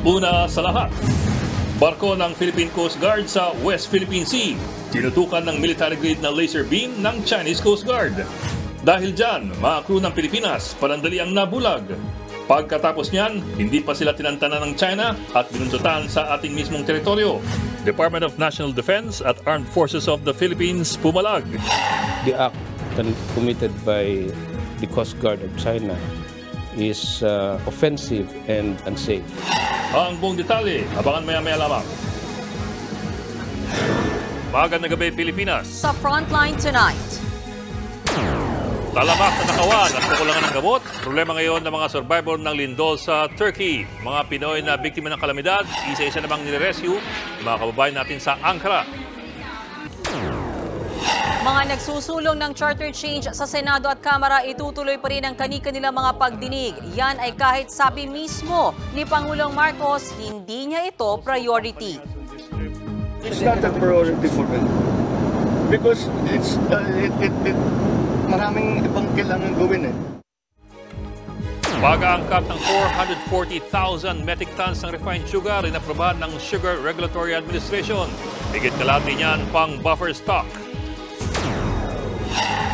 Una sa lahat, barko ng Philippine Coast Guard sa West Philippine Sea, tinutukan ng military-grade na laser beam ng Chinese Coast Guard. Dahil dyan, mga crew ng Pilipinas panandali ang nabulag. Pagkatapos niyan, hindi pa sila tinantanan ng China at binuntutan sa ating mismong teritoryo. Department of National Defense at Armed Forces of the Philippines pumalag. The act committed by the Coast Guard of China is offensive and unsafe. Ang buong detalye, abangan maya-maya lamang. Magandang gabi, Pilipinas. Sa Frontline tonight. Talamak na nakawan at kukulangan ng gamot. Problema ngayon ng mga survivor ng lindol sa Turkey. Mga Pinoy na biktima ng kalamidad, isa-isa namang nire-rescue mga kababayan natin sa Ankara. Mga nagsusulong ng charter change sa Senado at Kamara, itutuloy pa rin ang kani-kanilang mga pagdinig. Yan ay kahit sabi mismo ni Pangulong Marcos, hindi niya ito priority. It's not a priority for me because maraming ibang kailangan gawin eh. Pag-aangkat ng 440,000 metric tons ng refined sugar inaprobahan ng Sugar Regulatory Administration. Higit kalahati niyan pang buffer stock.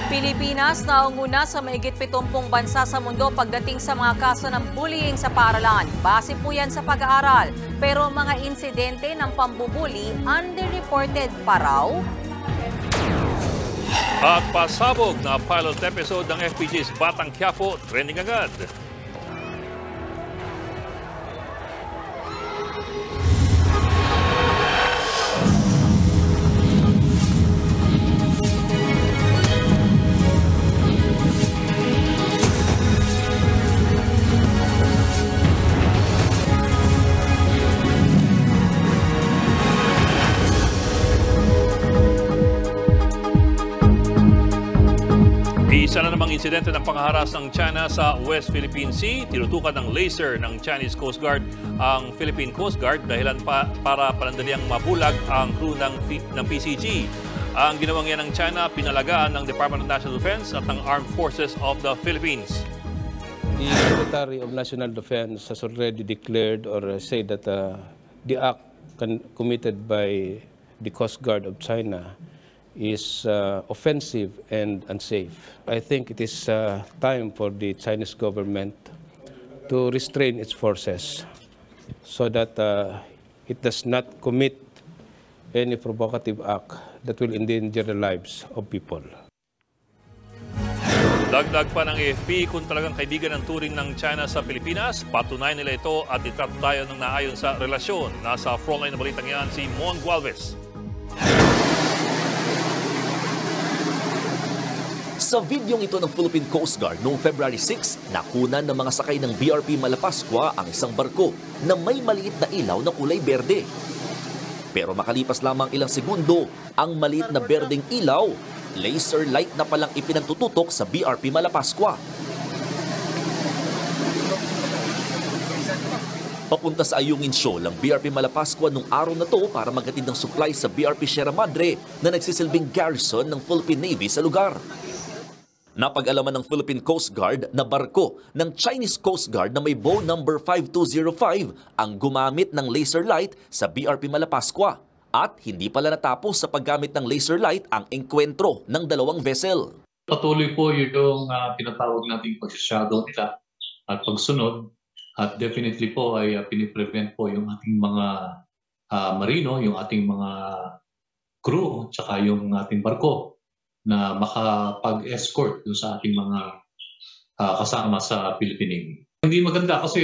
Pilipinas naunguna sa mahigit 70 bansa sa mundo pagdating sa mga kaso ng bullying sa paaralan. Base po yan sa pag-aaral. Pero mga insidente ng pambubuli underreported pa raw. At pasabog na pilot episode ng FPJ's Batang Quiapo, trending agad. Isa na namang insidente ng pangharas ng China sa West Philippine Sea. Tinutukan ng laser ng Chinese Coast Guard ang Philippine Coast Guard dahilan para panandaliang mabulag ang crew ng PCG. Ang ginawang yan ng China, pinalagaan ng Department of National Defense at ng Armed Forces of the Philippines. The Secretary of National Defense has already declared or said that the act committed by the Coast Guard of China is offensive and unsafe. I think it is time for the Chinese government to restrain its forces so that it does not commit any provocative act that will endanger the lives of people. Dagdag pa ng AFP, kung talagang kaibigan ng turing ng China sa Pilipinas, patunayan nila ito at itrato tayo ng naayon sa relasyon. Nasa frontline na balitang yan si Mon Gualvez. Sa videong ito ng Philippine Coast Guard noong February 6, nakunan ng mga sakay ng BRP Malapascua ang isang barko na may maliit na ilaw na kulay berde. Pero makalipas lamang ilang segundo, ang maliit na berdeng ilaw, laser light na palang ipinagtututok sa BRP Malapascua. Papunta sa Ayungin Shoal ang BRP Malapascua nung araw na to para maghatid ng supply sa BRP Sierra Madre na nagsisilbing garrison ng Philippine Navy sa lugar. Napag-alaman ng Philippine Coast Guard na barko ng Chinese Coast Guard na may bow number 5205 ang gumamit ng laser light sa BRP Malapascua. At hindi pala natapos sa paggamit ng laser light ang engkwentro ng dalawang vessel. Patuloy po yung tinatawag nating pag-shadow nila at pagsunod. At definitely po ay piniprevent po yung ating mga marino, yung ating mga crew, tsaka yung ating barko na makapag-escort sa ating mga kasama sa Philippine Navy. Hindi maganda kasi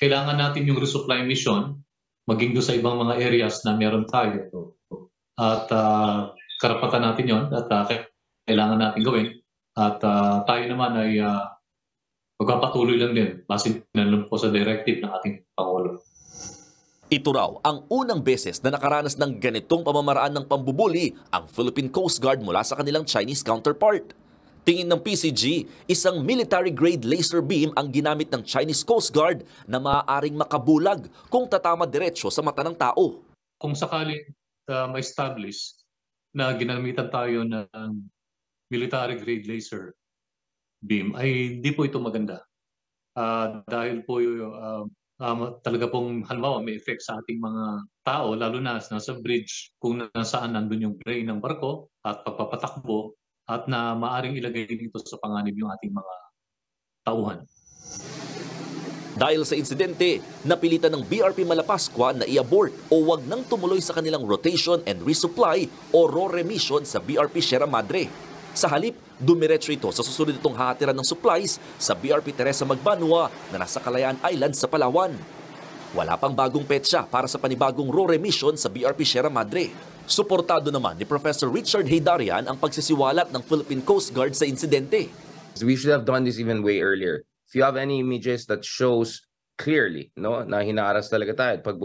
kailangan natin yung resupply mission maging doon sa ibang mga areas na meron tayo. At karapatan natin yon at kailangan natin gawin. At tayo naman ay magpapatuloy lang din base na po sa directive ng ating Pangulo. Ito raw ang unang beses na nakaranas ng ganitong pamamaraan ng pambubuli ang Philippine Coast Guard mula sa kanilang Chinese counterpart. Tingin ng PCG, isang military-grade laser beam ang ginamit ng Chinese Coast Guard na maaaring makabulag kung tatama diretsyo sa mata ng tao. Kung sakaling ma-establish na ginamitan tayo ng military-grade laser beam, ay hindi po ito maganda. Dahil po talaga pong halimbawa may effect sa ating mga tao, lalo na nasa bridge kung nasaan nandun yung brain ng barko at pagpapatakbo at na maaring ilagay dito sa panganib yung ating mga tauhan. Dahil sa insidente, napilitan ng BRP Malapascua na i-abort o wag nang tumuloy sa kanilang rotation and resupply o RORE mission sa BRP Sierra Madre. Sa halip, dumiretso ito sa susunod itong hatiran ng supplies sa BRP Teresa Magbanua na nasa Kalayaan Island sa Palawan. Wala pang bagong petsa para sa panibagong RORE mission sa BRP Sierra Madre. Suportado naman ni Professor Richard Heydarian ang pagsisiwalat ng Philippine Coast Guard sa insidente. We should have done this even way earlier. If you have any images that shows clearly, no, na hinaaras talaga tayo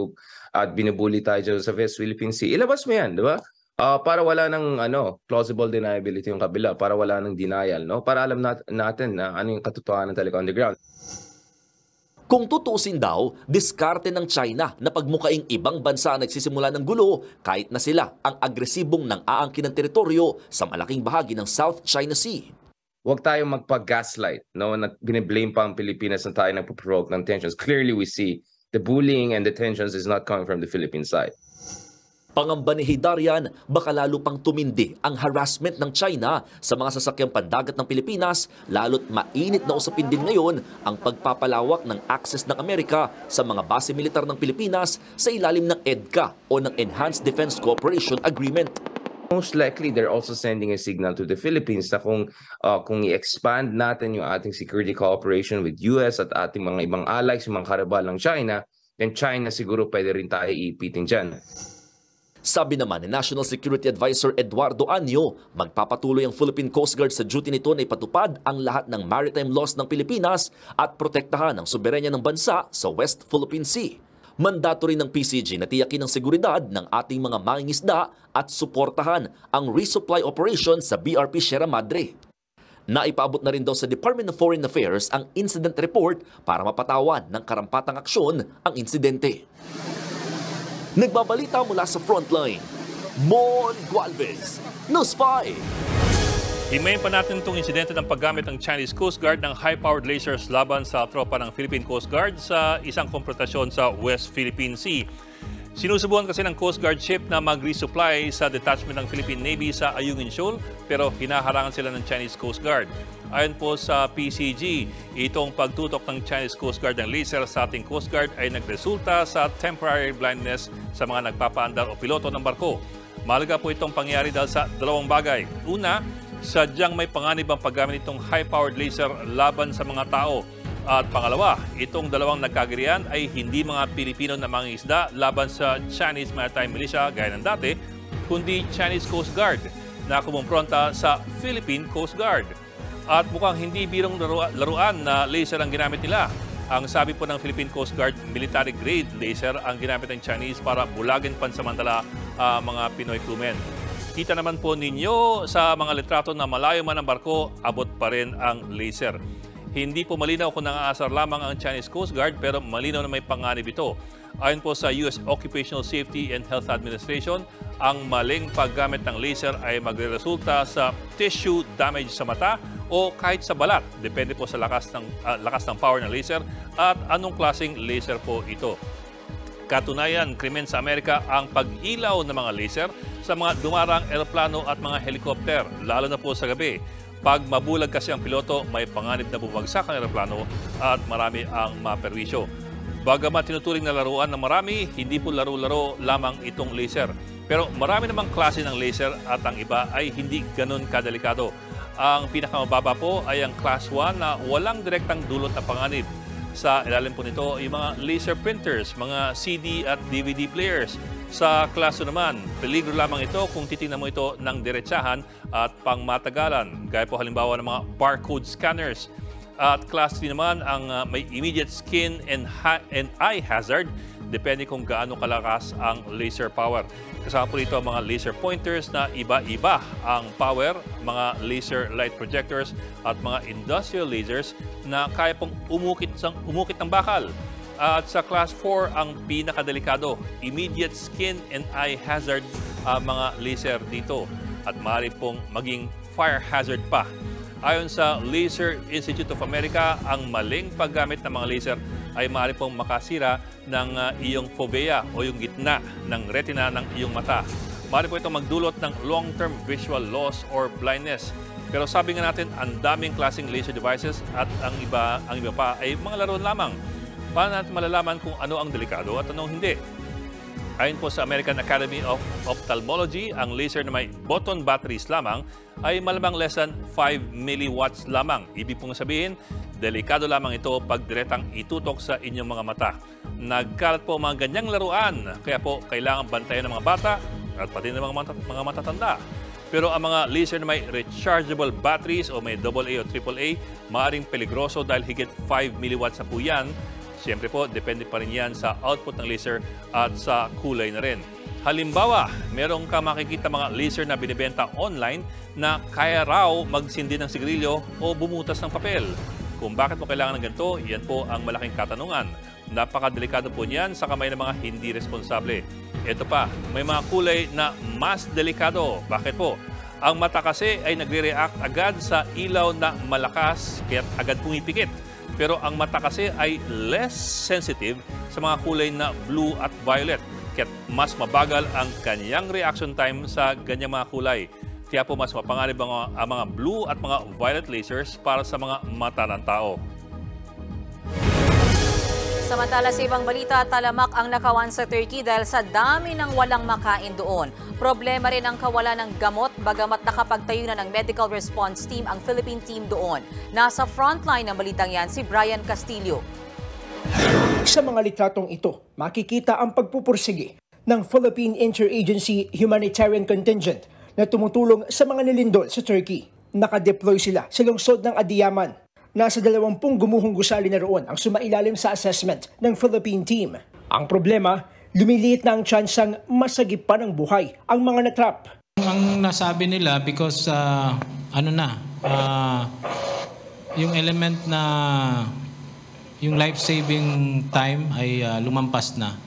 at binubuli tayo sa West Philippine Sea, ilabas mo yan, di ba? Para wala ng plausible deniability yung kabila, para wala ng denial, no? Para alam natin na ano yung katotohanan talaga on the ground. Kung tutuusin daw, diskarte ng China na pagmukaing ibang bansa ang nagsisimula ng gulo kahit na sila ang agresibong nang-aangkin ng teritoryo sa malaking bahagi ng South China Sea. Huwag tayong magpag-gaslight, no, na bine-blame pa ang Pilipinas na tayo nagpo-provoke ng tensions. Clearly we see the bullying and the tensions is not coming from the Philippine side. Pangamba ni Heydarian, baka lalo pang tumindi ang harassment ng China sa mga sasakyang pandagat ng Pilipinas, lalo't mainit na usapin din ngayon ang pagpapalawak ng access ng Amerika sa mga base militar ng Pilipinas sa ilalim ng EDCA o ng Enhanced Defense Cooperation Agreement. Most likely, they're also sending a signal to the Philippines na kung i-expand natin yung ating security cooperation with US at ating mga ibang allies, yung mga karibal ng China, then China siguro pwede rin tayo iipitin dyan. Sabi naman ni National Security Advisor Eduardo Anyo, magpapatuloy ang Philippine Coast Guard sa duty nito na ipatupad ang lahat ng maritime laws ng Pilipinas at protektahan ang soberenya ng bansa sa West Philippine Sea. Mandato rin ng PCG na tiyakin ang seguridad ng ating mga mangingisda at suportahan ang resupply operation sa BRP Sierra Madre. Naipaabot na rin daw sa Department of Foreign Affairs ang incident report para mapatawan ng karampatang aksyon ang insidente. Nagbabalita mula sa frontline, Mon Gualvez, News 5. Himayin pa natin itong insidente ng paggamit ng Chinese Coast Guard ng high-powered lasers laban sa tropa ng Philippine Coast Guard sa isang konfrontasyon sa West Philippine Sea. Sinusubukan kasi ng Coast Guard ship na mag-resupply sa detachment ng Philippine Navy sa Ayungin Shoal pero hinaharangan sila ng Chinese Coast Guard. Ayon po sa PCG, itong pagtutok ng Chinese Coast Guard ng laser sa ating Coast Guard ay nagresulta sa temporary blindness sa mga nagpapaandar o piloto ng barko. Mahalaga po itong pangyayari dahil sa dalawang bagay. Una, sadyang may panganib ang paggamit itong high-powered laser laban sa mga tao. At pangalawa, itong dalawang nagkagirian ay hindi mga Pilipino na mangingisda laban sa Chinese Maritime Militia gaya ng dati, kundi Chinese Coast Guard na kumumpronta sa Philippine Coast Guard. At mukhang hindi birong laruan na laser ang ginamit nila. Ang sabi po ng Philippine Coast Guard, military-grade laser ang ginamit ng Chinese para bulagin pansamantala mga Pinoy crewmen. Kita naman po ninyo sa mga litrato na malayo man ang barko, abot pa rin ang laser. Hindi po malinaw kung nangaasar lamang ang Chinese Coast Guard pero malinaw na may panganib ito. Ayon po sa US Occupational Safety and Health Administration, ang maling paggamit ng laser ay magreresulta sa tissue damage sa mata o kahit sa balat. Depende po sa lakas ng power ng laser at anong klaseng laser po ito. Katunayan, krimen sa Amerika ang pag-ilaw ng mga laser sa mga dumarang eroplano at mga helikopter, lalo na po sa gabi. Pag mabulag kasi ang piloto, may panganib na bumagsak ang eroplano at marami ang maperwisyo. Bagamat tinuturing na laruan ng marami, hindi po laro-laro lamang itong laser. Pero marami namang klase ng laser at ang iba ay hindi ganun kadelikado. Ang pinakamababa po ay ang Class 1 na walang direktang dulot na panganib. Sa ilalim po nito, yung mga laser printers, mga CD at DVD players. Sa Class 2 naman, peligro lamang ito kung titingnan mo ito ng diretsahan at pangmatagalan. Gaya po halimbawa ng mga barcode scanners. At Class 3 naman ang may immediate skin and eye hazard, depende kung gaano kalakas ang laser power. Kasama po dito ang mga laser pointers na iba-iba ang power, mga laser light projectors at mga industrial lasers na kaya pong umukit ng bakal. At sa Class 4, ang pinakadelikado, immediate skin and eye hazard ang mga laser dito. At maaari pong maging fire hazard pa. Ayon sa Laser Institute of America, ang maling paggamit ng mga laser ay maaari pong makasira ng iyong fovea o yung gitna ng retina ng iyong mata. Maaari po itong magdulot ng long-term visual loss or blindness. Pero sabi nga natin, ang daming klaseng laser devices at ang iba pa ay mga laro lamang. Paano natin malalaman kung ano ang delikado at anong hindi? Ayon po sa American Academy of Ophthalmology, ang laser na may button batteries lamang ay malamang less than 5 milliwatts lamang. Ibig pong sabihin, delikado lamang ito pag direktang itutok sa inyong mga mata. Nagkalat po mga ganyang laruan, kaya po kailangan bantayan ng mga bata at pati ng mga matatanda. Pero ang mga laser na may rechargeable batteries o may AA o AAA, maaaring peligroso dahil higit 5 milliwatts na po yan. Siyempre po, depende pa rin yan sa output ng laser at sa kulay na rin. Halimbawa, meron ka makikita mga laser na binibenta online na kaya raw magsindi ng sigarilyo o bumutas ng papel. Kung bakit mo kailangan ng ganito, yan po ang malaking katanungan. Napakadelikado po niyan sa kamay ng mga hindi responsable. Ito pa, may mga kulay na mas delikado. Bakit po? Ang mata kasi ay nagre-react agad sa ilaw na malakas kaya agad pumipikit. Pero ang mata kasi ay less sensitive sa mga kulay na blue at violet. Kaya mas mabagal ang kanyang reaction time sa ganyang mga kulay. Kaya po mas mapanganib ang mga blue at mga violet lasers para sa mga mata ng tao. Samantala sa ibang balita, talamak ang nakawan sa Turkey dahil sa dami ng walang makain doon. Problema rin ang kawalan ng gamot bagamat nakapagtayo na ng medical response team ang Philippine team doon. Nasa frontline ng balitang yan si Brian Castillo. Sa mga litratong ito, makikita ang pagpupursige ng Philippine Interagency Humanitarian Contingent na tumutulong sa mga nilindol sa Turkey. Nakadeploy sila sa lungsod ng Adiyaman. Nasa 20 gumuhong gusali na roon ang sumailalim sa assessment ng Philippine team. Ang problema, lumiliit na ang tsansang masagip pa ng buhay ang mga natrap. Ang nasabi nila because yung element na yung life-saving time ay lumampas na.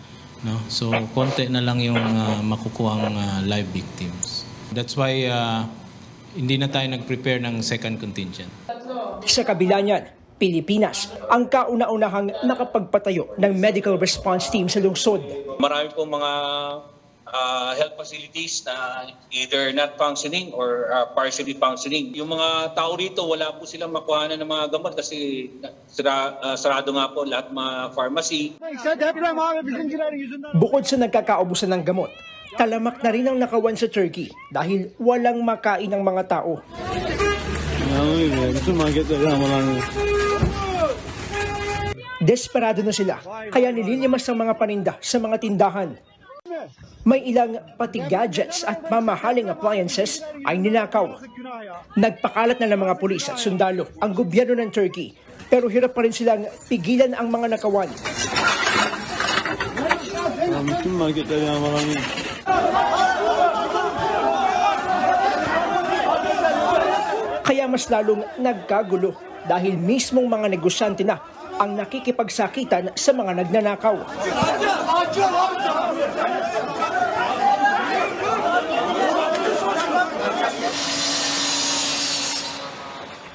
No? So konti na lang yung makukuhang live victims. That's why hindi na tayo nag-prepare ng second contingent. Sa kabila niyan, Pilipinas ang kauna-unahang nakapagpatayo ng medical response team sa lungsod. Marami pong mga health facilities na either not functioning or partially functioning. Yung mga tao rito, wala po silang makuhanan ng mga gamot kasi sarado nga po lahat mga pharmacy. Bukod sa nagkakaubusan ng gamot, talamak na rin ang nakawan sa Turkey dahil walang makain ng mga tao. Desperado na sila, kaya nililimas ang mga paninda sa mga tindahan. May ilang pati gadgets at mamahaling appliances ay ninakaw. Nagpakalat na ng mga pulis at sundalo ang gobyerno ng Turkey, pero hirap pa rin silang pigilan ang mga nakawan. Kaya mas lalong nagkagulo dahil mismong mga negosyante na ang nakikipagsakitan sa mga nagnanakaw.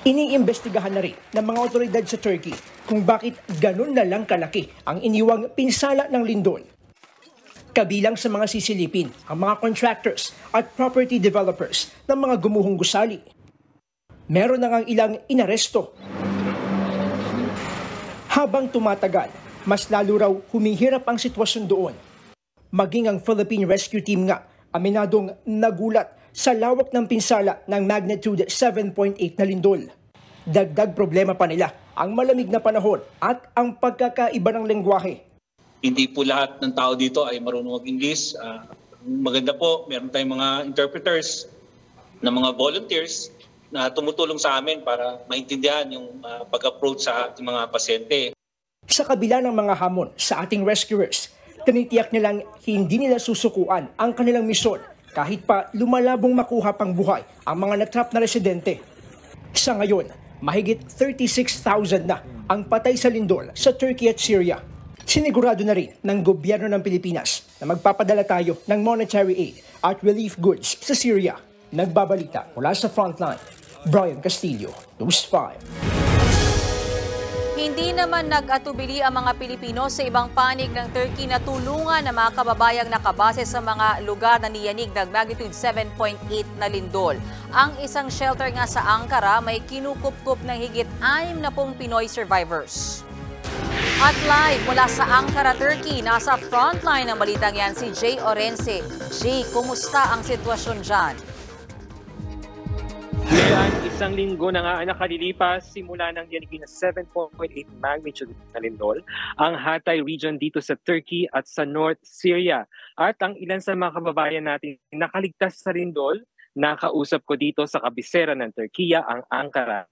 Iniimbestigahan na rin ng mga otoridad sa Turkey kung bakit ganun na lang kalaki ang iniwang pinsala ng lindol. Kabilang sa mga sisilipin ang mga contractors at property developers ng mga gumuhong gusali. Meron na ngang ilang inaresto. Habang tumatagal, mas lalo raw humihirap ang sitwasyon doon. Maging ang Philippine Rescue Team nga, aminadong nagulat sa lawak ng pinsala ng magnitude 7.8 na lindol. Dagdag problema pa nila ang malamig na panahon at ang pagkakaiba ng lengguwahe. Hindi po lahat ng tao dito ay marunong mag-English. Maganda po, meron tayong mga interpreters na mga volunteers na tumutulong sa amin para maintindihan yung pag-approach sa ating mga pasyente. Sa kabila ng mga hamon sa ating rescuers, tinitiyak nilang hindi nila susukuan ang kanilang misyon kahit pa lumalabong makuha pang buhay ang mga natrap na residente. Sa ngayon, mahigit 36,000 na ang patay sa lindol sa Turkey at Syria. Sinigurado na rin ng gobyerno ng Pilipinas na magpapadala tayo ng monetary aid at relief goods sa Syria. Nagbabalita mula sa frontline, Brian Castillo, News 5. Hindi naman nag-atubili ang mga Pilipino sa ibang panig ng Turkey na tulungan ang mga kababayang nakabase sa mga lugar na niyanig ng magnitude 7.8 na lindol. Ang isang shelter nga sa Ankara may kinukup-kup ng higit 60 Pinoy survivors. At live mula sa Ankara, Turkey, nasa frontline ng balitang yan si Jay Orense. Jay, kumusta ang sitwasyon dyan? Ngayon, isang linggo na nga nakalilipas simula ng diyanigin na 7.8 magnitude na lindol ang Hatay region dito sa Turkey at sa North Syria. At ang ilan sa mga kababayan natin nakaligtas sa lindol, nakausap ko dito sa kabisera ng Turkiya, ang Ankara.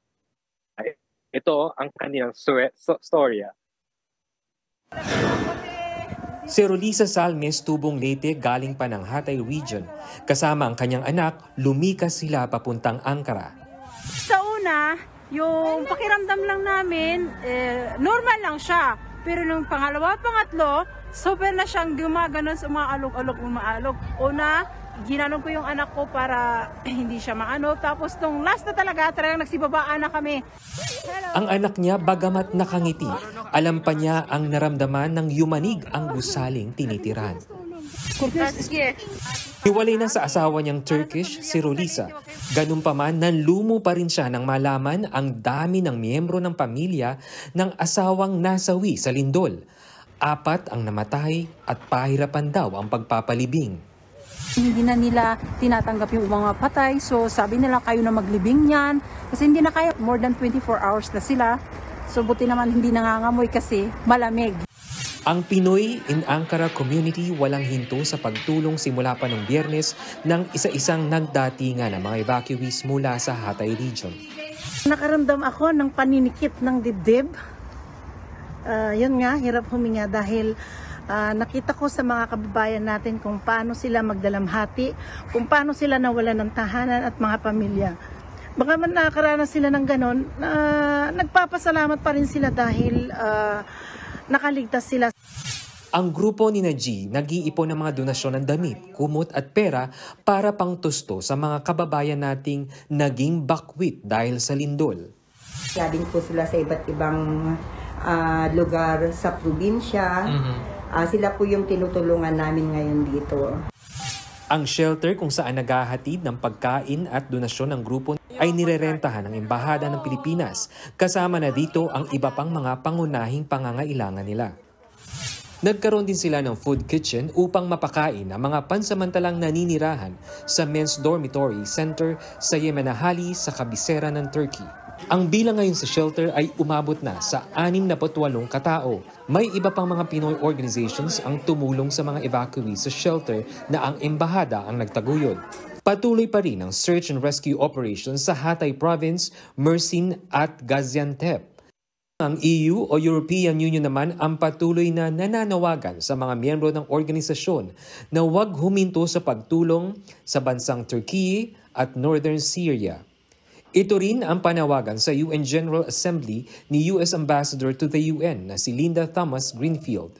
Ito ang kanilang storya. Si Rolisa Salmes tubong Leyte galing pa ng Hatay region. Kasama ang kanyang anak, lumikas sila papuntang Ankara. Sa una, yung pakiramdam lang namin, normal lang siya. Pero nung pangalawa, pangatlo, super na siyang gumaganon sa umaalog. Una, ginanong ko yung anak ko para hindi siya maano. Tapos nung last na talagang nagsibabaan na kami. Hello. Ang anak niya bagamat nakangiti, alam pa niya ang naramdaman ng yumanig ang gusaling tinitiran. Hiwalay na sa asawa niyang Turkish, si Rolisa. Ganun pa man, nanlumo pa rin siya nang malaman ang dami ng miyembro ng pamilya ng asawang nasawi sa lindol. 4 ang namatay at pahirapan daw ang pagpapalibing. Hindi na nila tinatanggap yung mga patay, so sabi nila kayo na maglibing niyan. Kasi hindi na kaya, more than 24 hours na sila. So buti naman hindi nangangamoy kasi malamig. Ang Pinoy in Ankara community walang hinto sa pagtulong simula pa noong Biyernes ng isa-isang nagdatingan ng mga evacuees mula sa Hatay region. Nakaramdam ako ng paninikip ng dibdib. Yun nga, hirap huminga dahil nakita ko sa mga kababayan natin kung paano sila magdalamhati, kung paano sila nawalan ng tahanan at mga pamilya. Baka man nakakaranas sila ng ganon, nagpapasalamat pa rin sila dahil nakaligtas sila. Ang grupo ni Naji nag-iipon ng mga donasyon ng damit, kumot at pera para pangtusto sa mga kababayan nating naging bakwit dahil sa lindol. Galing po sila sa iba't ibang lugar sa probinsya. Sila po yung tinutulungan namin ngayon dito. Ang shelter kung saan naghahatid ng pagkain at donasyon ng grupo ay nirerentahan ng Embahada ng Pilipinas. Kasama na dito ang iba pang mga pangunahing pangangailangan nila. Nagkaroon din sila ng food kitchen upang mapakain ang mga pansamantalang naninirahan sa Men's Dormitory Center sa Yemenahali sa kabisera ng Turkey. Ang bilang ngayon sa shelter ay umabot na sa 68 katao. May iba pang mga Pinoy organizations ang tumulong sa mga evacuees sa shelter na ang embahada ang nagtaguyod. Patuloy pa rin ang search and rescue operations sa Hatay Province, Mersin at Gaziantep. Ang EU o European Union naman ang patuloy na nananawagan sa mga miyembro ng organisasyon na huwag huminto sa pagtulong sa bansang Turkey at Northern Syria. Ito rin ang panawagan sa UN General Assembly ni US Ambassador to the UN na si Linda Thomas-Greenfield.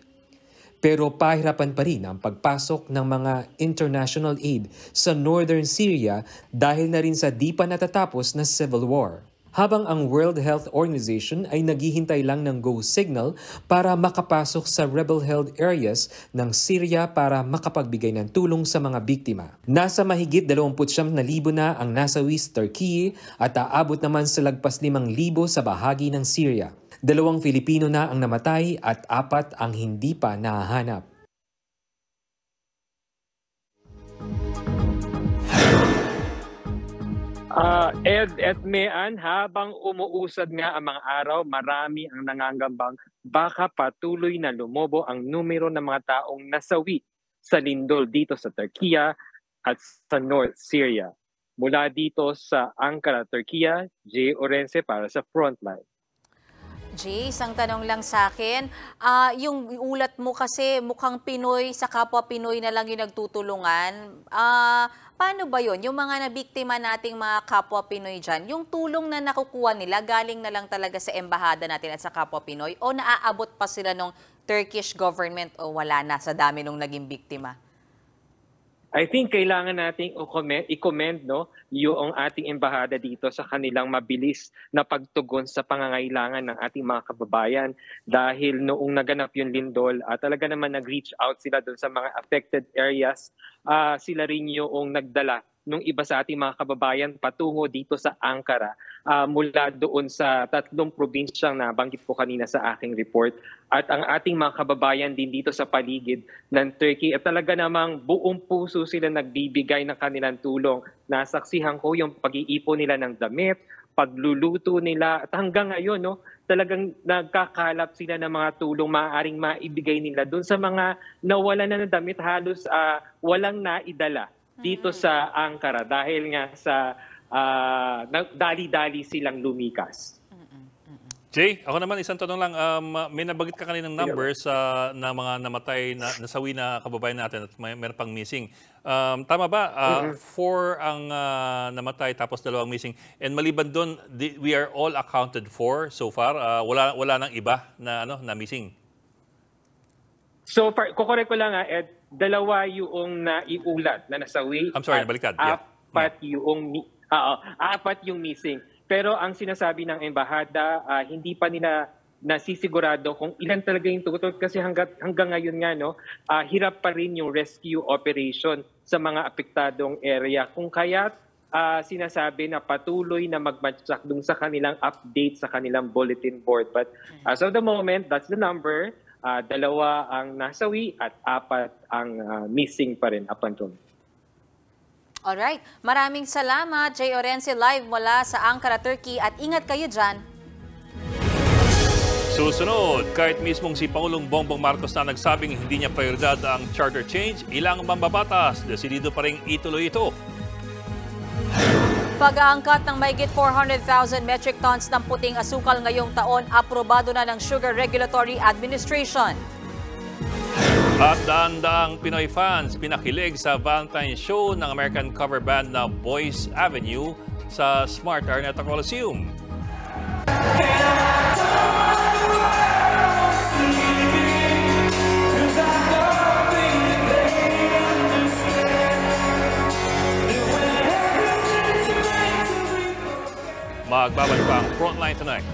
Pero pahirapan pa rin ang pagpasok ng mga international aid sa Northern Syria dahil na rin sa di pa natatapos na civil war. Habang ang World Health Organization ay naghihintay lang ng go signal para makapasok sa rebel-held areas ng Syria para makapagbigay ng tulong sa mga biktima. Nasa mahigit 29,000 na ang nasawi sa Turkey at aabot naman sa lagpas 5,000 sa bahagi ng Syria. 2 Filipino na ang namatay at 4 ang hindi pa nahahanap. Ed at Mean, habang umuusad nga ang mga araw, marami ang nangangambang baka patuloy na lumobo ang numero ng mga taong nasawi sa lindol dito sa Turkiya at sa North Syria. Mula dito sa Ankara, Turkiya, Jay Orense para sa Frontline. Jay, isang tanong lang sa akin. Yung ulat mo kasi mukhang Pinoy sa kapwa Pinoy na lang yung nagtutulungan. Paano ba yun? Yung mga nabiktima nating mga kapwa Pinoy dyan, yung tulong na nakukuha nila galing na lang talaga sa embahada natin at sa kapwa Pinoy o naaabot pa sila ng Turkish government o wala na sa dami nung naging biktima? I think kailangan nating i-commend no, yung ating embahada dito sa kanilang mabilis na pagtugon sa pangangailangan ng ating mga kababayan dahil noong naganap yung lindol, talaga naman nag-reach out sila doon sa mga affected areas. Sila rin yung nagdala nung iba sa ating mga kababayan patungo dito sa Ankara mula doon sa 3 probinsyang nabanggit ko kanina sa aking report. At ang ating mga kababayan din dito sa paligid ng Turkey at talaga namang buong puso sila nagbibigay ng kanilang tulong. Nasaksihan ko yung pag-iipon nila ng damit, pagluluto nila at hanggang ngayon no, talagang nagkakalap sila ng mga tulong maaaring maibigay nila doon sa mga nawalan na ng damit, halos walang naidala dito sa Ankara dahil nga sa dali-dali silang lumikas. Jay, ako naman isang tanong lang, may nabagit ka kaninang numbers na mga namatay, nasawi na kababayan natin at meron pang missing. Tama ba? 4 ang namatay tapos 2 ang missing. And maliban doon, we are all accounted for so far. Wala nang iba na missing. So far, kukorek ko lang Ed, 2 yung naiulat na nasawi. I'm sorry, nabaliktad. Apat yung missing. Pero ang sinasabi ng embahada, hindi pa nila nasisigurado kung ilan talaga yung tugot kasi hanggang ngayon nga no, hirap pa rin yung rescue operation sa mga apektadong area. Kung kaya sinasabi na patuloy na magmatsak dun sa kanilang update sa kanilang bulletin board. But as of the moment, that's the number. 2 ang nasawi at 4 ang missing pa rin up until now. Alright, maraming salamat Jay Orense live mula sa Ankara, Turkey at ingat kayo dyan. Susunod, kahit mismong si Pangulong Bongbong Marcos na nagsabing hindi niya prioridad ang charter change, ilang mambabatas, desidido pa rin ituloy ito. Pag-aangkat ng mahigit 400,000 metric tons ng puting asukal ngayong taon, aprobado na ng Sugar Regulatory Administration. At daan-daang Pinoy fans pinakilig sa Valentine's show ng American cover band na Boys Avenue sa Smart Araneta Coliseum. Magbabalik pa ang Frontline tonight.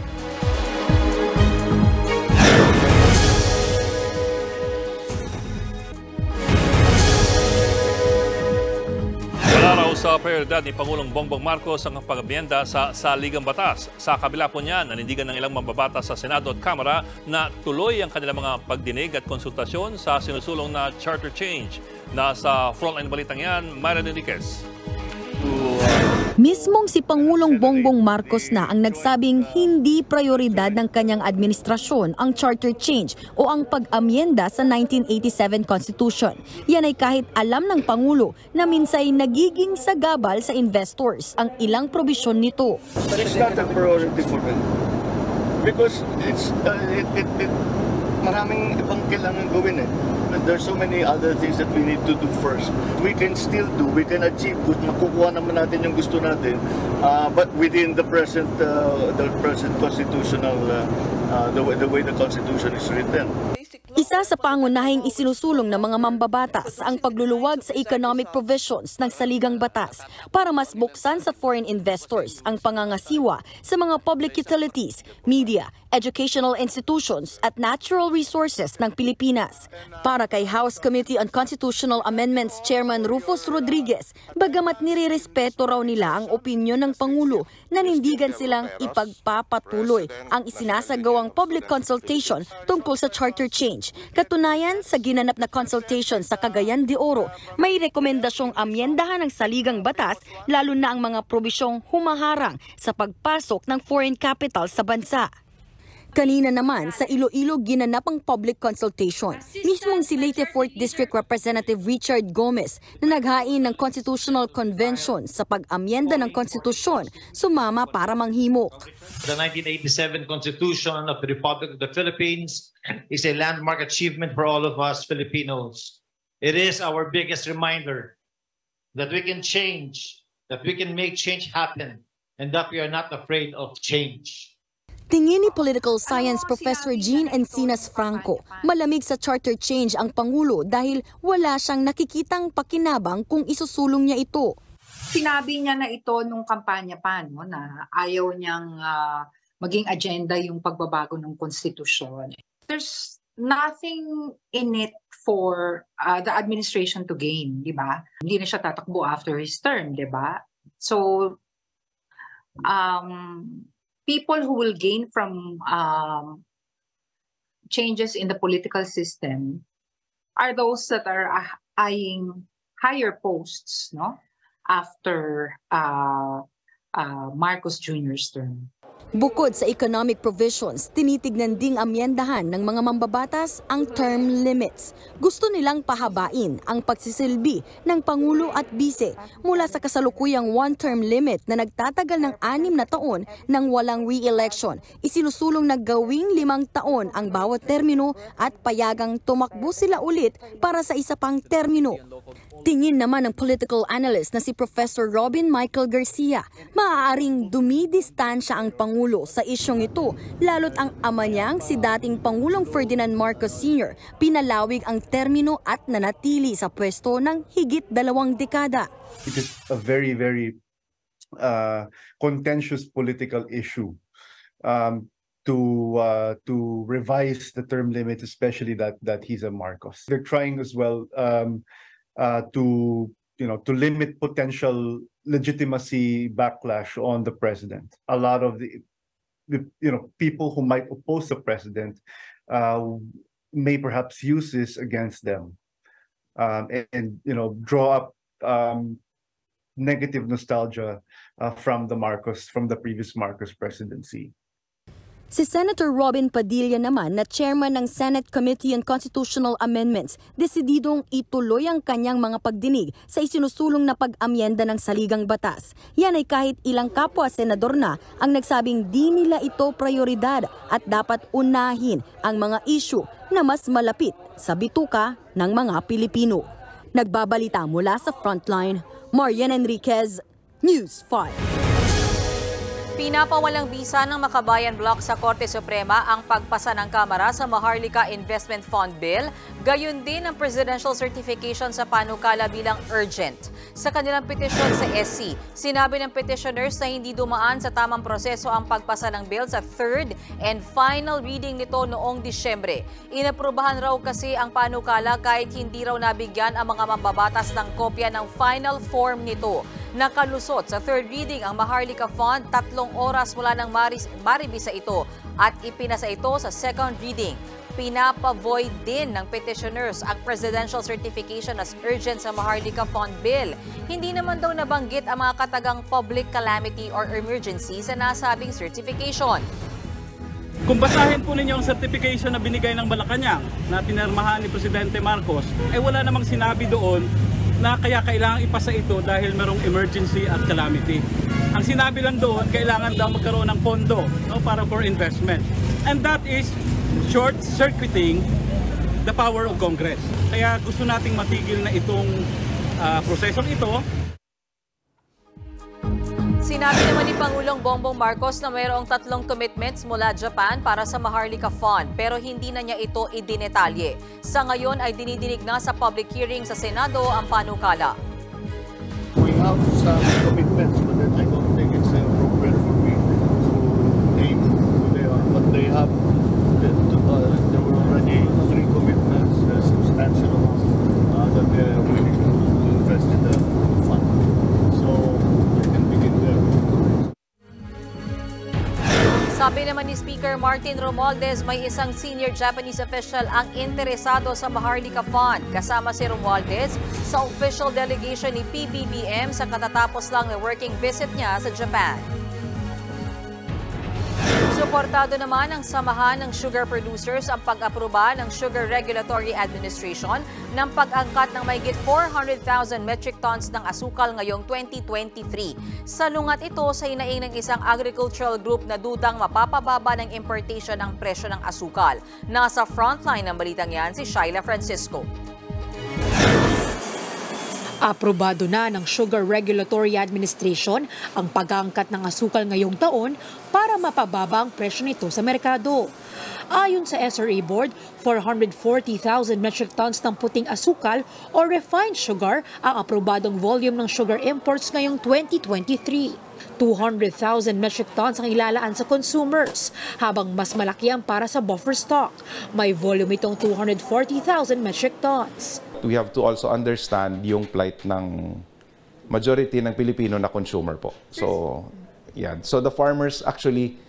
Wala raw sa prioridad ni Pangulong Bongbong Marcos ang pag-amyenda sa Saligang Batas. Sa kabila po niya, nanindigan ng ilang mambabatas sa Senado at Kamara na tuloy ang kanilang mga pagdinig at konsultasyon sa sinusulong na charter change. Nasa Frontline balitang yan, Myra Enriquez. Mismong si Pangulong Bongbong Marcos na ang nagsabing hindi prioridad ng kanyang administrasyon ang charter change o ang pag-amyenda sa 1987 Constitution. Yan ay kahit alam ng Pangulo na minsay nagiging sagabal sa investors ang ilang probisyon nito. But it's not a priority for them because maraming ibang kailangan gawin There's so many other things that we need to do first. We can still do, we can achieve, makukuha naman natin yung gusto natin, but within the present constitutional, the way the Constitution is written. Isa sa pangunahing isinusulong ng mga mambabatas ang pagluluwag sa economic provisions ng Saligang Batas para mas buksan sa foreign investors ang pangangasiwa sa mga public utilities, media, educational institutions at natural resources ng Pilipinas. Para kay House Committee on Constitutional Amendments Chairman Rufus Rodriguez, bagamat nirirespeto raw nila ang opinyon ng Pangulo, nanindigan silang ipagpapatuloy ang isinasagawang public consultation tungkol sa charter change. Katunayan, sa ginanap na consultation sa Cagayan de Oro, may rekomendasyong amyendahan ng Saligang Batas lalo na ang mga probisyong humaharang sa pagpasok ng foreign capital sa bansa. Kanina naman, sa Iloilo ginanap ang public consultation. Mismong si Leyte 4th District Representative Richard Gomez na naghain ng Constitutional Convention sa pag-amyenda ng konstitusyon, sumama para manghimok. The 1987 Constitution of the Republic of the Philippines is a landmark achievement for all of us Filipinos. It is our biggest reminder that we can change, that we can make change happen, and that we are not afraid of change. Tingin ni political science Professor Jean Encinas Franco, malamig sa charter change ang Pangulo dahil wala siyang nakikitang pakinabang kung isusulong niya ito. Sinabi niya na ito nung kampanya pa, no, na ayaw niyang maging agenda yung pagbabago ng konstitusyon. There's nothing in it for the administration to gain, di ba? Hindi na siya tatakbo after his term, di ba? So, people who will gain from changes in the political system are those that are eyeing higher posts, no, after Marcos Jr.'s term. Bukod sa economic provisions, tinitignan ding amyendahan ng mga mambabatas ang term limits. Gusto nilang pahabain ang pagsisilbi ng Pangulo at Bise mula sa kasalukuyang one-term limit na nagtatagal ng 6 na taon nang walang re-election. Isinusulong na gawing 5 taon ang bawat termino at payagang tumakbo sila ulit para sa isa pang termino. Tingin naman ng political analyst na si Professor Robin Michael Garcia, maaaring dumidistansya ang Pangulo sa isyong ito, lalo't ang ama niyang si dating Pangulong Ferdinand Marcos Sr. pinalawig ang termino at nanatili sa pwesto ng higit 2 dekada. It is a very, very contentious political issue to revise the term limit, especially that he's a Marcos. They're trying as well to limit potential legitimacy backlash on the president. A lot of the people who might oppose the president may perhaps use this against them, and draw up negative nostalgia from the previous Marcos presidency. Si Senator Robin Padilla naman na chairman ng Senate Committee on Constitutional Amendments, desididong ituloy ang kanyang mga pagdinig sa isinusulong na pag-amyenda ng saligang batas. Yan ay kahit ilang kapwa-senador na ang nagsabing di nila ito prioridad at dapat unahin ang mga issue na mas malapit sa bituka ng mga Pilipino. Nagbabalita mula sa Frontline, Marian Enriquez, News 5. Pinapawalang bisa ng Makabayan Bloc sa Korte Suprema ang pagpasa ng Kamara sa Maharlika Investment Fund Bill, gayon din ang presidential certification sa panukala bilang urgent. Sa kanilang petisyon sa SC, sinabi ng petitioners na hindi dumaan sa tamang proseso ang pagpasa ng bill sa third and final reading nito noong Disyembre. Inaprubahan raw kasi ang panukala kahit hindi raw nabigyan ang mga mambabatas ng kopya ng final form nito. Nakalusot sa third reading ang Maharlika Fund 3 oras mula ng maribisa ito at ipinasa ito sa second reading. Pinapavoid din ng petitioners ang presidential certification as urgent sa Maharlika Fund Bill. Hindi naman daw nabanggit ang mga katagang public calamity or emergency sa nasabing certification. Kung basahin po ninyo ang certification na binigay ng Malacanang na pinirmahan ni Presidente Marcos, ay wala namang sinabi doon na kaya kailangan ipasa ito dahil merong emergency at calamity. Ang sinabi lang doon, kailangan daw magkaroon ng pondo para for investment. And that is short-circuiting the power of Congress. Kaya gusto nating matigil na itong prosesong ito. Sinabi naman ni Pangulong Bongbong Marcos na mayroong 3 commitments mula Japan para sa Maharlika Fund pero hindi na niya ito idinetalye. Sa ngayon ay dinidinig na sa public hearing sa Senado ang panukala. We have some commitments but I don't think it's appropriate for me to name who they are. But they have, there were already 3 commitments, substantial amounts that they are willing to invest in the fund. So sabi naman ni Speaker Martin Romualdez, may isang senior Japanese official ang interesado sa Maharlika Fund. Kasama si Romualdez sa official delegation ni PBBM sa katatapos lang na working visit niya sa Japan. Suportado naman ang samahan ng sugar producers ang pag-aproba ng Sugar Regulatory Administration ng pag-angkat ng mahigit 400,000 metric tons ng asukal ngayong 2023. Salungat ito sa hinaing ng isang agricultural group na dudang mapapababa ng importation ang presyo ng asukal. Nasa frontline ng balitang yan si Shaila Francisco. Aprobado na ng Sugar Regulatory Administration ang pag-aangkat ng asukal ngayong taon para mapababa ang presyo nito sa merkado. Ayon sa SRA Board, 440,000 metric tons ng puting asukal o refined sugar ang aprobadong volume ng sugar imports ngayong 2023. 200,000 metric tons ang ilalaan sa consumers, habang mas malaki ang para sa buffer stock. May volume itong 240,000 metric tons. We have to also understand yung plight ng majority ng Pilipino na consumer po. So, yan. So the farmers actually,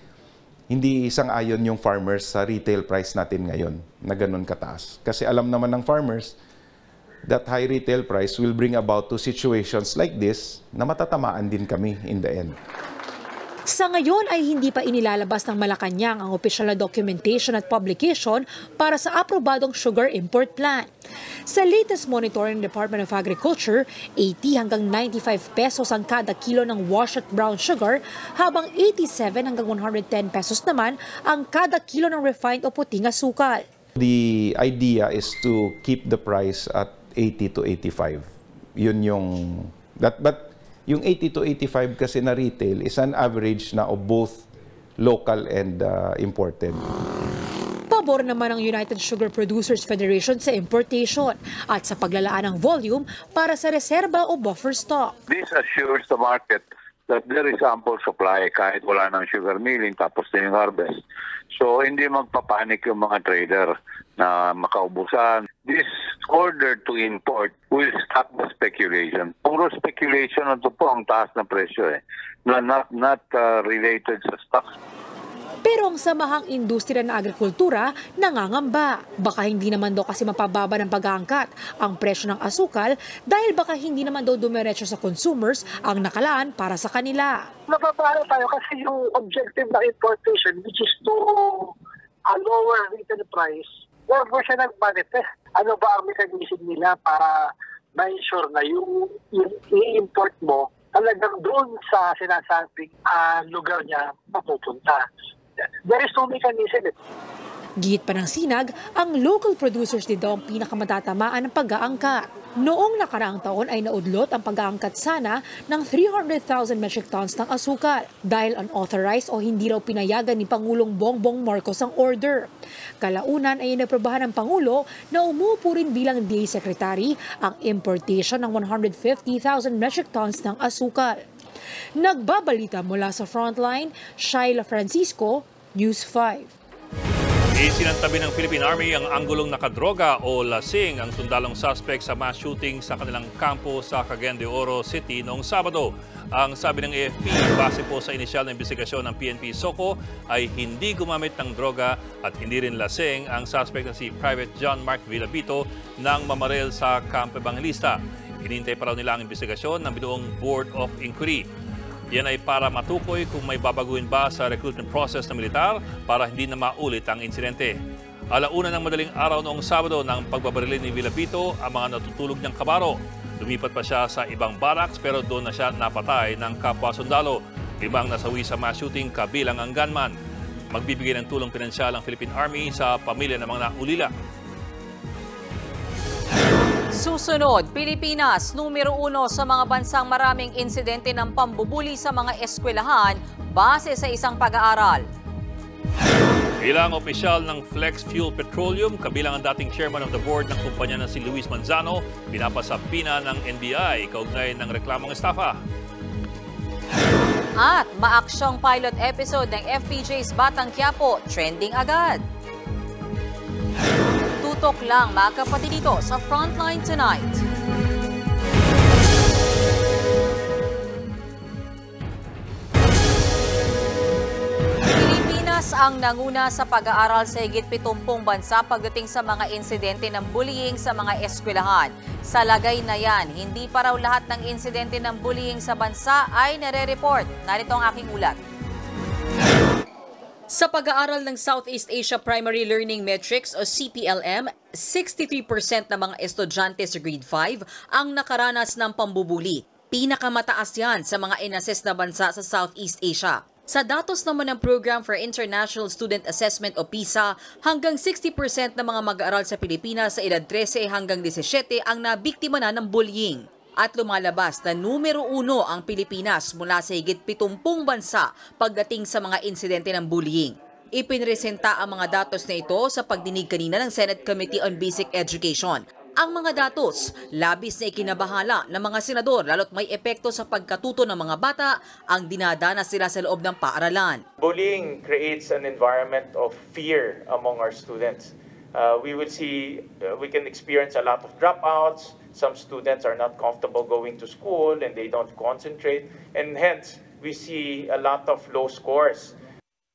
hindi isang-ayon yung farmers sa retail price natin ngayon na ganun kataas. Kasi alam naman ng farmers that high retail price will bring about to situations like this na matatamaan din kami in the end. Sa ngayon ay hindi pa inilalabas ng Malacanang ang opisyal na documentation at publication para sa aprobadong sugar import plan. Sa latest monitoring ng Department of Agriculture, 80 hanggang 95 pesos ang kada kilo ng washed brown sugar, habang 87 hanggang 110 pesos naman ang kada kilo ng refined o puting asukal. The idea is to keep the price at 80 to 85. Yun yung but yung 80 to 85 kasi na retail is an average na of both local and imported. Pabor naman ang United Sugar Producers Federation sa importation at sa paglalaan ng volume para sa reserba o buffer stock. This assures the market that there is ample supply kahit wala ng sugar milling tapos na yung harvest. So hindi magpapanik yung mga trader na makaubusan. This order to import will stop the speculation. Puro speculation na ito po ang taas na presyo not related sa stocks. Pero ang samahang industriya ng agrikultura nangangamba. Baka hindi naman daw kasi mapababa ng pag-aangkat ang presyo ng asukal dahil baka hindi naman daw dumiretso sa consumers ang nakalaan para sa kanila. Mapapala tayo kasi yung objective ng importation, which is to a lower retail price, wag mo siya nag-manifest. Ano ba ang mechanism nila para ma-ensure na yung i-import mo talagang doon sa sinasabing lugar niya mapupunta. There is no mechanism. Gihit pa ng Sinag, ang local producers din daw ang pinakamatatamaan ng pag-aangkat. Noong nakaraang taon ay naudlot ang pag-aangkat sana ng 300,000 metric tons ng asukal dahil unauthorized o hindi raw pinayagan ni Pangulong Bongbong Marcos ang order. Kalaunan ay inaprobahan ng Pangulo na umupo rin bilang DA Secretary ang importation ng 150,000 metric tons ng asukal. Nagbabalita mula sa Frontline, Shaila Francisco, News 5. Isinantabi ng Philippine Army ang anggulong nakadroga o lasing ang sundalong suspect sa mass shooting sa kanilang kampo sa Cagayan de Oro City noong Sabado. Ang sabi ng AFP, base po sa inisyal na investigasyon ng PNP SOCO, ay hindi gumamit ng droga at hindi rin lasing ang suspect na si Private John Mark Villabito nang mamaril sa Camp Evangelista. Hinintay pa raw nila ang investigasyon ng binuong Board of Inquiry. Yan ay para matukoy kung may babaguhin ba sa recruitment process ng militar para hindi na maulit ang insidente. Alauna ng madaling araw noong Sabado ng pagbabarilin ni Villabito ang mga natutulog niyang kabaro. Lumipat pa siya sa ibang barracks pero doon na siya napatay ng kapwa sundalo. 5 nasawi sa mass shooting kabilang ang gunman. Magbibigay ng tulong pinansyal ang Philippine Army sa pamilya ng mga naulila. Susunod, Pilipinas, numero 1 sa mga bansang maraming insidente ng pambubuli sa mga eskwelahan base sa isang pag-aaral. Ilang opisyal ng Flex Fuel Petroleum, kabilang ang dating chairman of the board ng kumpanya na si Luis Manzano, pinapasapina ng NBI kaugnay ng reklamong estafa. At maaksyong pilot episode ng FPJ's Batang Quiapo, trending agad. Tutok lang mga kapatid dito sa Frontline Tonight. Pilipinas ang nanguna sa pag-aaral sa higit 70 bansa pagdating sa mga insidente ng bullying sa mga eskwelahan. Sa lagay na yan, hindi pa raw lahat ng insidente ng bullying sa bansa ay nare-report. Narito ang aking ulat. Sa pag-aaral ng Southeast Asia Primary Learning Metrics o CPLM, 63% ng mga estudyante sa grade 5 ang nakaranas ng pambubuli. Pinakamataas yan sa mga inassess na bansa sa Southeast Asia. Sa datos naman ng Program for International Student Assessment o PISA, hanggang 60% ng mga mag-aaral sa Pilipinas sa edad 13 hanggang 17 ang nabiktima na ng bullying. At lumalabas na numero 1 ang Pilipinas mula sa higit 70 bansa pagdating sa mga insidente ng bullying. Ipinresenta ang mga datos na ito sa pagdinig kanina ng Senate Committee on Basic Education. Ang mga datos, labis na ikinabahala ng mga senador lalo't may epekto sa pagkatuto ng mga bata ang dinadanas sila sa loob ng paaralan. Bullying creates an environment of fear among our students. We can experience a lot of dropouts. Some students are not comfortable going to school and they don't concentrate, and hence we see a lot of low scores.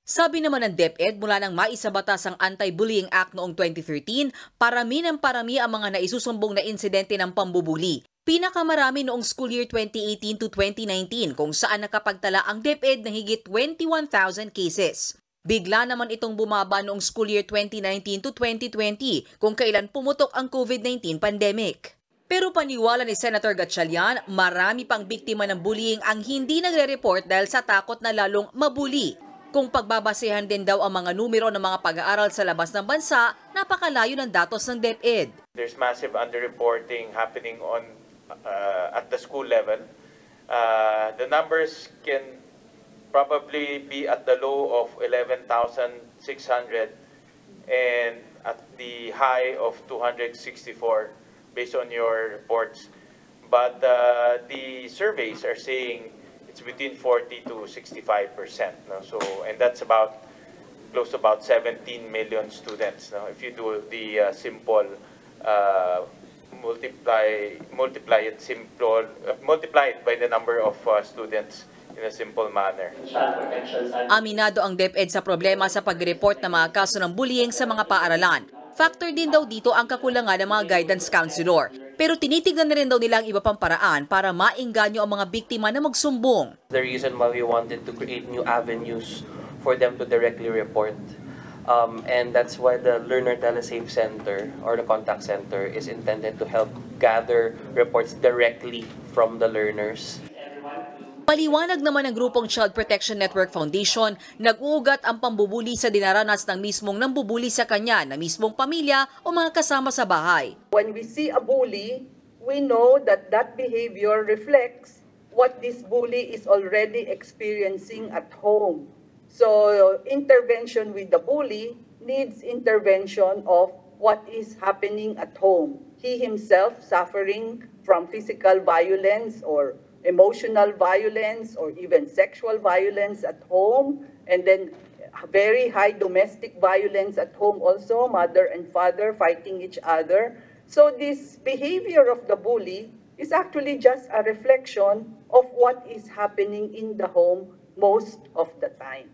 Sabi naman ng DepEd mula nang maisabatas ang Anti-Bullying Act noong 2013, parami ng parami ang mga naisusumbong na insidente ng pambubuli. Pinakamarami noong school year 2018 to 2019 kung saan nakapagtala ang DepEd ng higit 21,000 cases. Bigla naman itong bumaba noong school year 2019 to 2020 kung kailan pumutok ang COVID-19 pandemic. Pero paniwala ni Senator Gatchalian, marami pang biktima ng bullying ang hindi nagre-report dahil sa takot na lalong mabuli. Kung pagbabasehan din daw ang mga numero ng mga pag-aaral sa labas ng bansa, napakalayo ng datos ng DepEd. There's massive underreporting happening at the school level. The numbers can probably be at the low of 11,600 and at the high of 264 based on your reports. But the surveys are saying it's between 40 to 65%. No? So, and that's close to about 17 million students. No? If you do the simple multiply it by the number of students in a simple manner. Aminado ang DepEd sa problema sa pag-report ng mga kaso ng bullying sa mga paaralan. Factor din daw dito ang kakulangan ng mga guidance counselor. Pero tinitignan na rin daw nila ang iba pang paraan para maengganyo ang mga biktima na magsumbong. The reason why we wanted to create new avenues for them to directly report. And that's why the Learner Telesafe Center or the Contact Center is intended to help gather reports directly from the learners. Paliwanag naman ng grupong Child Protection Network Foundation, nag-uugat ang pambubuli sa dinaranas ng mismong nambubuli sa kanya na mismong pamilya o mga kasama sa bahay. When we see a bully, we know that that behavior reflects what this bully is already experiencing at home. So intervention with the bully needs intervention of what is happening at home. He himself suffering from physical violence or emotional violence or even sexual violence at home, and then very high domestic violence at home also, mother and father fighting each other. So this behavior of the bully is actually just a reflection of what is happening in the home most of the time.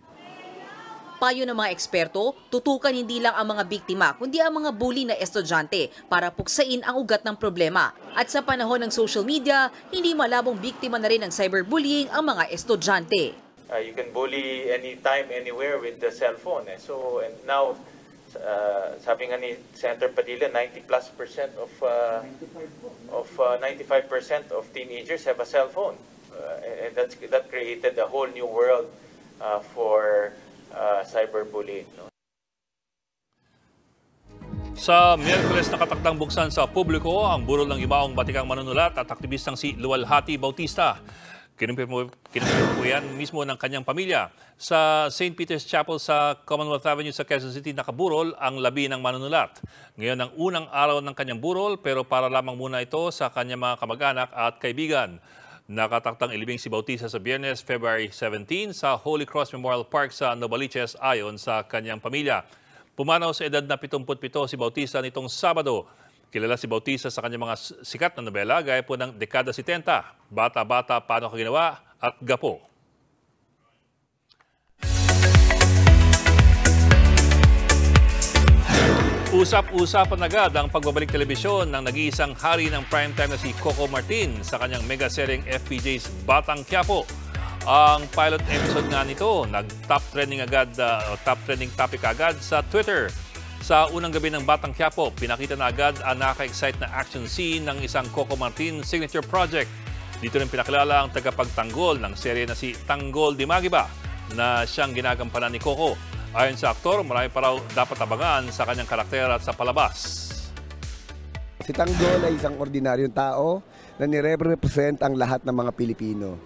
Payo ng mga eksperto, tutukan hindi lang ang mga biktima kundi ang mga bully na estudyante para puksain ang ugat ng problema. At sa panahon ng social media, hindi malabong biktima na rin ng cyberbullying ang mga estudyante. You can bully anytime, anywhere with the cell phone. So and now, sabi nga ni Senator Padilla, 95% of teenagers have a cell phone. And that created a whole new world for cyberbullying. No? Sa Miyerkules nakatakdang buksan sa publiko ang burol ng ibaong batikang manunulat at aktivistang si Luwalhati Bautista. Kinumpir po yan mismo ng kanyang pamilya. Sa St. Peter's Chapel sa Commonwealth Avenue sa Quezon City nakaburol ang labi ng manunulat. Ngayon ang unang araw ng kanyang burol pero para lamang muna ito sa kanyang mga kamag-anak at kaibigan. Nakataktang ilibing si Bautista sa Biyernes, February 17 sa Holy Cross Memorial Park sa Novaliches ayon sa kanyang pamilya. Pumanaw sa edad na 77 si Bautista nitong Sabado. Kilala si Bautista sa kanyang mga sikat na nobela gaya po ng Dekada 70, Bata-Bata, Paano Ka Ginawa at Gapo. Usap-usapan agad ang pagbabalik telebisyon ng nag-iisang hari ng primetime na si Coco Martin sa kanyang mega-seryeng FPJ's Batang Quiapo. Ang pilot episode nga nito, nag-top trending topic agad sa Twitter. Sa unang gabi ng Batang Quiapo, pinakita na agad ang nakaka-excite na action scene ng isang Coco Martin signature project. Dito rin pinakilala ang tagapagtanggol ng serye na si Tanggol Dimagiba na siyang ginagampanan ni Coco. Ayon sa aktor, marami pa raw dapat abangan sa kanyang karakter at sa palabas. Si Tanggol ay isang ordinaryong tao na nire-represent ang lahat ng mga Pilipino.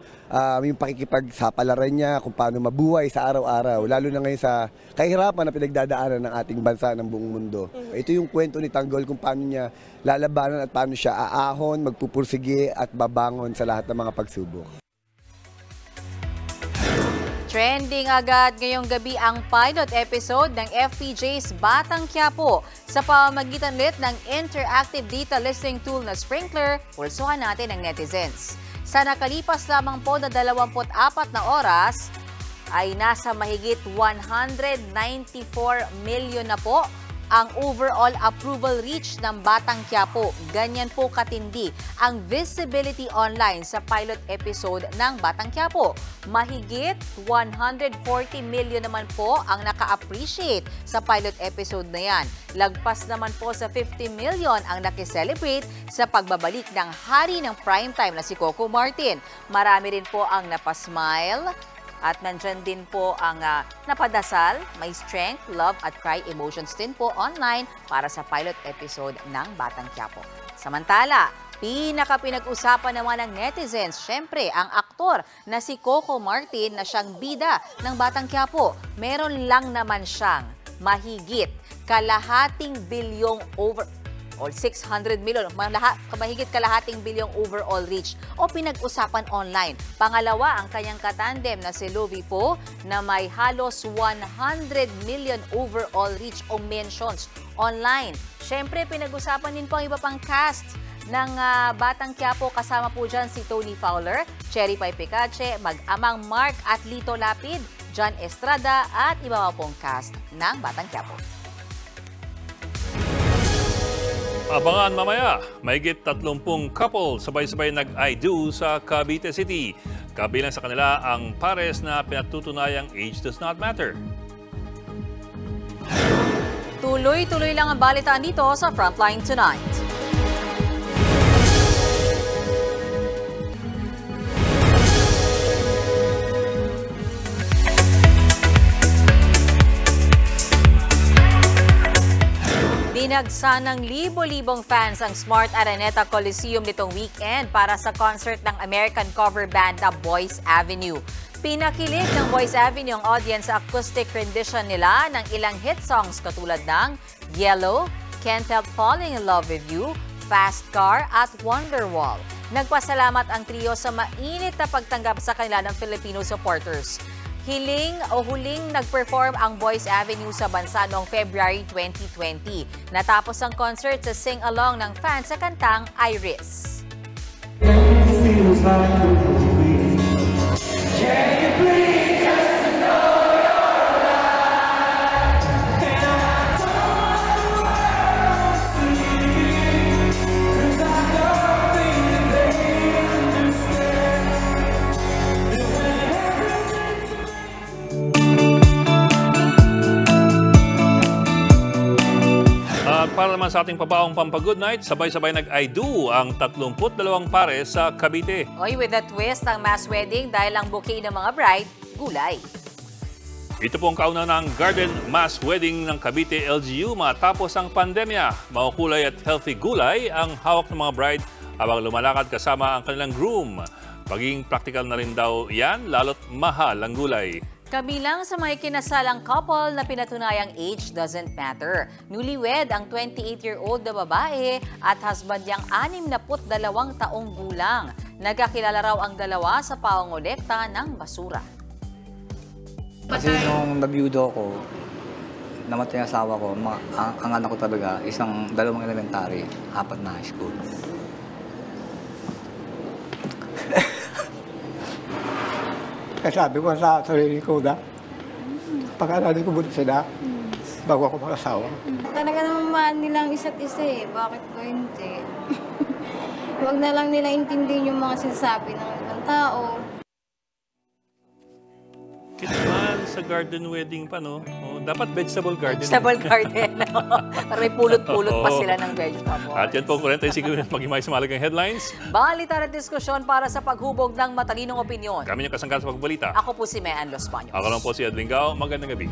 Yung pakikipagsapalaran niya kung paano mabuhay sa araw-araw, lalo na ngayon sa kahirapan na pinagdadaanan ng ating bansa ng buong mundo. Ito yung kwento ni Tanggol kung paano niya lalabanan at paano siya aahon, magpupursige at babangon sa lahat ng mga pagsubok. Trending agad ngayong gabi ang pilot episode ng FPJ's Batang Quiapo. Sa pamamagitan ulit ng interactive data listening tool na Sprinkler, pulsuhan natin ang netizens. Sa nakalipas lamang po na 24 na oras, ay nasa mahigit 194 million na po ang overall approval reach ng Batang Quiapo. Ganyan po katindi ang visibility online sa pilot episode ng Batang Quiapo. Mahigit 140 million naman po ang naka-appreciate sa pilot episode na yan. Lagpas naman po sa 50 million ang nakiselebrate sa pagbabalik ng hari ng primetime na si Coco Martin. Marami rin po ang napasmile. At nandyan din po ang napadasal, may strength, love at cry emotions din po online para sa pilot episode ng Batang Quiapo. Samantala, pinaka-pinag-usapan naman ng netizens, syempre ang aktor na si Coco Martin na siyang bida ng Batang Quiapo. Meron lang naman siyang mahigit kalahating bilyong o 600 million, mahigit kalahating bilyong overall reach o pinag-usapan online. Pangalawa, ang kanyang katandem na si Lovie Po na may halos 100 million overall reach o mentions online. Siyempre, pinag-usapan din po ang iba pang cast ng Batang Quiapo. Kasama po dyan si Tony Fowler, Cherry Pie Picache, mag-amang Mark at Lito Lapid, John Estrada at iba pa pong cast ng Batang Quiapo. Abangan mamaya, mahigit 30 couple sabay-sabay nag-I do sa Cavite City. Kabilang sa kanila ang pares na pinatutunayang age does not matter. Tuloy-tuloy lang ang balitaan dito sa Frontline Tonight. Dinagsa ng libo-libong fans ang Smart Araneta Coliseum nitong weekend para sa concert ng American cover band na Boyce Avenue. Pinakilig ng Boyce Avenue ang audience sa acoustic rendition nila ng ilang hit songs katulad ng Yellow, Can't Help Falling in Love with You, Fast Car at Wonderwall. Nagpasalamat ang trio sa mainit na pagtanggap sa kanila ng Filipino supporters. Huling nag-perform ang Boyce Avenue sa bansa noong February 2020. Natapos ang concert sa sing-along ng fans sa kantang Iris. Para naman sa ating pabaong pampagood night, sabay-sabay nag-I do ang 32 pares sa Cavite. Oy, with a twist ang mass wedding dahil ang bouquet ng mga bride, gulay. Ito po ang kauna ng Garden Mass Wedding ng Cavite LGU matapos ang pandemya. Makukulay at healthy gulay ang hawak ng mga bride habang lumalakad kasama ang kanilang groom. Pagiging practical na rin daw yan, lalo't mahal ang gulay. Kabilang sa may kinasalang couple na pinatunayang age doesn't matter. Newlywed ang 28-year-old na babae at husband niyang 62 taong gulang. Nagkakilala raw ang dalawa sa pangolekta ng basura. Kasi nung nabiyudo ako, namatay ang asawa ko, ang anak ko talaga, 2 elementary, 4 na high school. Kaya sabi ko sa sarili ko na, pag-aralin ko muna sila bago ako mag-asawa. Talaga naman mahal nilang isa't isa eh. Bakit ko hindi? Huwag na lang nila intindihin yung mga sinasabi ng ibang tao. Kitman sa garden wedding pa, no? Oh, dapat vegetable garden. Vegetable garden. Para may pulot-pulot pa sila ng vegetables. At yan po, 45 minutes mag-imay sa mahalagang headlines. Balita at diskusyon para sa paghubog ng matalinong opinyon. Kami yung kasangkat sa pagbalita. Ako po si Mean Los Baños. Ako lang po si Edwin Gao. Magandang gabi.